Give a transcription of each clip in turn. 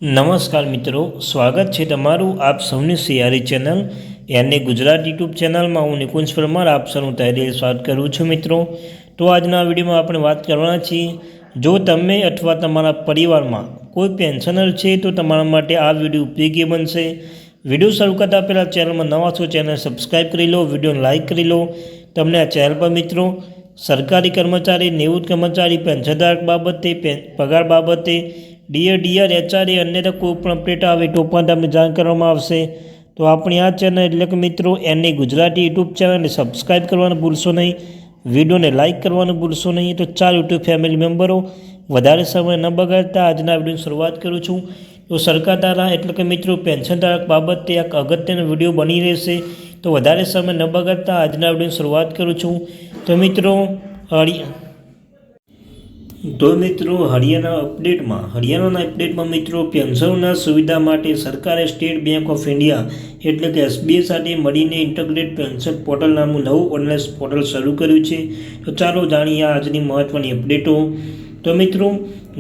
નમસ્કાર મિત્રો, સ્વાગત છે તમારું આપ સૌની સિયારી ચેનલ યાની ગુજરાત યુટ્યુબ ચેનલમાં હું નિકુંજ પરમાર આપ સૌનું તહેદિલ સ્વાગત કરું છું મિત્રો। તો આજના વિડીયોમાં આપણે વાત કરવાના છીએ, જો તમે અથવા તમારા પરિવારમાં કોઈ પેન્શનર છે તો તમારા માટે આ વિડીયો ઉપયોગી બનશે। વિડીયો શરૂ કરતાં પહેલાં ચેનલમાં નવા છો ચેનલ સબસ્ક્રાઈબ કરી લો, વિડીયોને લાઇક કરી લો। તમને આ ચેનલ પર મિત્રો સરકારી કર્મચારી, નિવૃત્ત કર્મચારી, પેન્શનધારક બાબતે, પગાર બાબતે, ડીઆર એચઆરએ અન્ય કોઈ પણ અપડેટ આવે તો પણ તમને જાણ કરવામાં આવશે। તો આપણી આ ચેનલ એટલે કે મિત્રો એની ગુજરાતી યુટ્યુબ ચેનલને સબસ્ક્રાઈબ કરવાનું ભૂલશો નહીં, વિડીયોને લાઇક કરવાનું ભૂલશો નહીં। તો ચાર યુટ્યુબ ફેમિલી મેમ્બરો વધારે સમય ન બગાડતા આજના વિડીયોની શરૂઆત કરું છું। તો સરકાર દ્વારા એટલે કે મિત્રો પેન્શનધારક બાબતે એક અગત્યનો વિડીયો બની રહેશે। તો વધારે સમય ન બગાડતા આજના વિડીયોની શરૂઆત કરું છું। તો મિત્રો હરિયાણાના અપડેટમાં મિત્રો પેન્શનના સુવિધા માટે સરકારે સ્ટેટ બેંક ઓફ ઇન્ડિયા એટલે કે એસબીઆઈ સાથે મળીને ઇન્ટગ્રેટેડ પેન્શન પોર્ટલ નામનું નવું ઓનલાઈન પોર્ટલ શરૂ કર્યું છે। તો ચાલો જાણીએ આજની મહત્ત્વની અપડેટો। તો મિત્રો,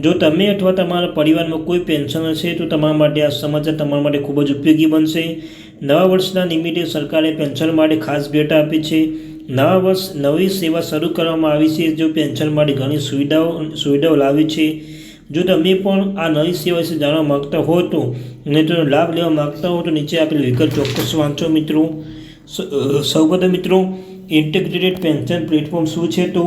જો તમે અથવા તમારા પરિવારમાં કોઈ પેન્શનર છે તો તમારા માટે આ સમાચાર તમારા માટે ખૂબ જ ઉપયોગી બનશે। નવા વર્ષના નિમિત્તે સરકારે પેન્શન માટે ખાસ ભેટ આપી છે। નવા વર્ષ નવી સેવા શરૂ કરવામાં આવી છે, જો પેન્શન માટે ઘણી સુવિધાઓ લાવી છે। જો તમે પણ આ નવી સેવા વિશે જાણવા માગતા હો તો અને તેનો લાભ લેવા માગતા હો તો નીચે આપેલ વિગત ચોક્કસ વાંચો મિત્રો। સૌપ્રથમ મિત્રો, ઇન્ટિગ્રેટેડ પેન્શન પ્લેટફોર્મ શું છે? તો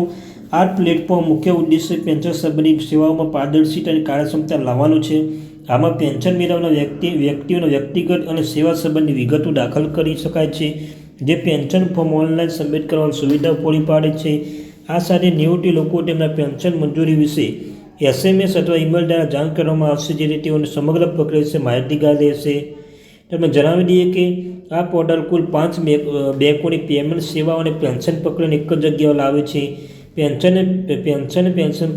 આ પ્લેટફોર્મ મુખ્ય ઉદ્દેશ્ય પેન્શન સંબંધિત સેવાઓમાં પારદર્શિતા અને કાર્યક્ષમતા લાવવાનું છે। આમાં પેન્શન મેળવનાર વ્યક્તિઓના વ્યક્તિગત અને સેવા સંબંધી વિગતો દાખલ કરી શકાય છે, જે પેન્શન ફોર્મ ઓનલાઈન સબમિટ કરવાની સુવિધા પૂરી પાડે છે। આ સાથે નિવૃત્તિ લોકો તેમના પેન્શન મંજૂરી વિશે એસએમએસ અથવા ઈમેલ દ્વારા જાણ કરવામાં આવશે, જેથી તેઓને સમગ્ર પ્રક્રિયા વિશે માહિતીગાર રહેશે। તમે જણાવી દઈએ કે આ પોર્ટલ કુલ 5 બેંકોની પેમેન્ટ સેવાઓ અને પેન્શન પ્રક્રિયાને એક જ જગ્યાએ લાવે છે। પેન્શન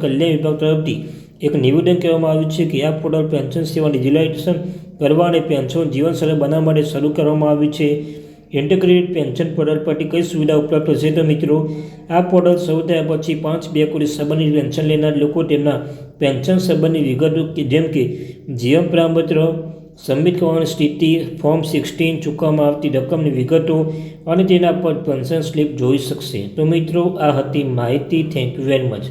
કલ્યાણ વિભાગ તરફથી એક નિવેદન કહેવામાં આવ્યું છે કે આ પોર્ટલ પેન્શન સેવા ડિજિટલાઇઝેશન કરવા અને પેન્શન જીવન સરળ બનાવવા માટે શરૂ કરવામાં આવ્યું છે। ઇન્ટિગ્રેટેડ પેન્શન પોર્ટલ પરથી કઈ સુવિધા ઉપલબ્ધ છે? તો મિત્રો, આ પોર્ટલ શરૂ થયા પછી 5 બેંકોની સંબંધિત પેન્શન લેનાર લોકો તેમના પેન્શન સંબંધી વિગતો જેમ કે જીવન પ્રમાણપત્ર, સબમિટ કરવાની સ્થિતિ, ફોર્મ 16, ચૂકવવામાં આવતી રકમની વિગતો અને તેના પર પેન્શન સ્લીપ જોઈ શકશે। તો મિત્રો, આ હતી માહિતી। Thank you very much.